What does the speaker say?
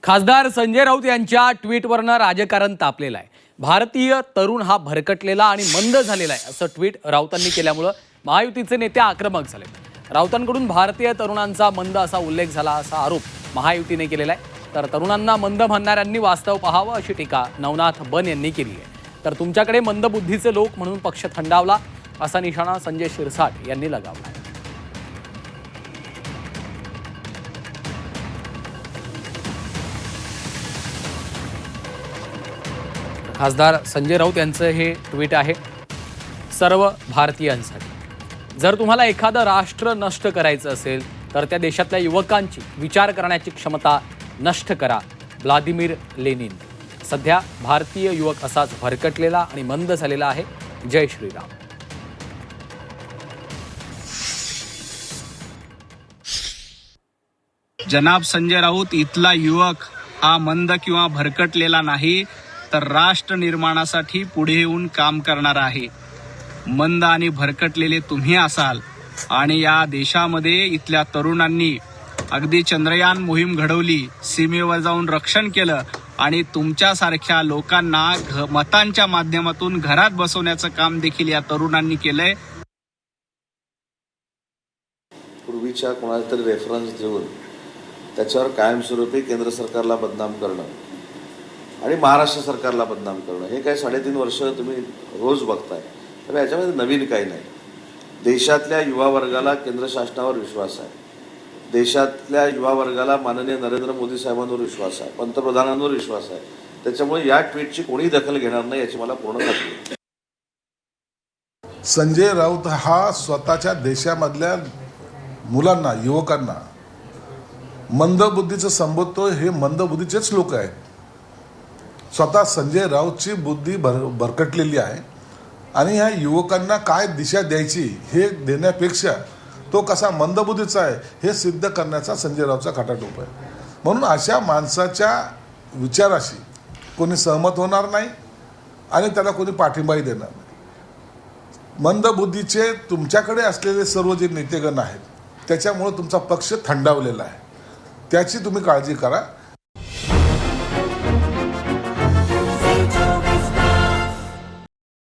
खासदार संजय राऊत यांच्या ट्विटवरनं राजकारण तापलेलं आहे। भारतीय तरुण हा भरकटलेला आणि मंद झालेला आहे असं ट्विट राऊतांनी केल्यामुळे महायुतीचे नेते आक्रमक झाले। राऊतांकडून भारतीय तरुणांचा मंद असा उल्लेख झाला असा आरोप महायुतीने केलेला आहे। तर तरुणांना मंद म्हणणाऱ्यांनी वास्तव पाहावं अशी टीका नवनाथ बन यांनी केली आहे। तर तुमच्याकडे मंदबुद्धीचे लोक म्हणून पक्ष थंडावला असा निशाणा संजय शिरसाट यांनी लगावला आहे। खासदार संजय राऊत यांचं हे ट्विट आहे सर्व भारतीयांसाठी। जर तुम्हाला एखादं राष्ट्र नष्ट करायचं असेल तर त्या देशातल्या युवकांची विचार करण्याची क्षमता नष्ट करा। Vladimir Lenin. सध्या भारतीय युवक असाच भरकटलेला आणि मंद झालेला आहे। जय श्रीराम। जनाब संजय राऊत, इथला युवक हा मंद किंवा भरकटलेला नाही तर राष्ट्र निर्माणासाठी पुढे येऊन काम करणार आहे। मंद आणि भरकटलेले तुम्ही असाल आणि या देशामध्ये इथल्या तरुणांनी अगदी चंद्रयान मोहीम घडवली, सीमेवर जाऊन रक्षण केलं आणि तुमच्यासारख्या लोकांना मतांच्या माध्यमातून घरात बसवण्याचं काम देखील या तरुणांनी केलंय। पूर्वीच्या कोणाला तरी रेफरन्स देऊन त्याच्यावर कायमस्वरूपी केंद्र सरकारला बदनाम करणं आणि महाराष्ट्र सरकारला बदनाम करणं हे काय 3.5 वर्ष तुम्ही रोज बघताय। तर याच्यामध्ये नवीन काही नाही। देशातल्या युवा वर्गाला केंद्र शासनावर विश्वास आहे। देशातल्या युवा वर्गाला माननीय नरेंद्र मोदी साहेबांवर विश्वास आहे, पंतप्रधानांवर विश्वास आहे। त्याच्यामुळे या ट्विटची कोणी दखल घेणार नाही याची मला पूर्ण खात्री आहे। संजय राऊत हा स्वतःच्या देशामधल्या मुलांना, युवकांना मंदबुद्धीचं संबोधतो। हे मंदबुद्धीचेच लोक आहेत। स्वतः संजय राऊतची बुद्धी भरकटलेली आहे आणि ह्या युवकांना काय दिशा द्यायची हे देण्यापेक्षा तो कसा मंदबुद्धीचा आहे हे सिद्ध करण्याचा संजय राऊतचा खटाटोप आहे। म्हणून अशा माणसाच्या विचाराशी कोणी सहमत होणार नाही आणि त्याला कोणी पाठिंबाही देणार नाही। मंदबुद्धीचे तुमच्याकडे असलेले सर्व जे नेतेगण आहेत त्याच्यामुळे तुमचा पक्ष थंडावलेला आहे, त्याची तुम्ही काळजी करा।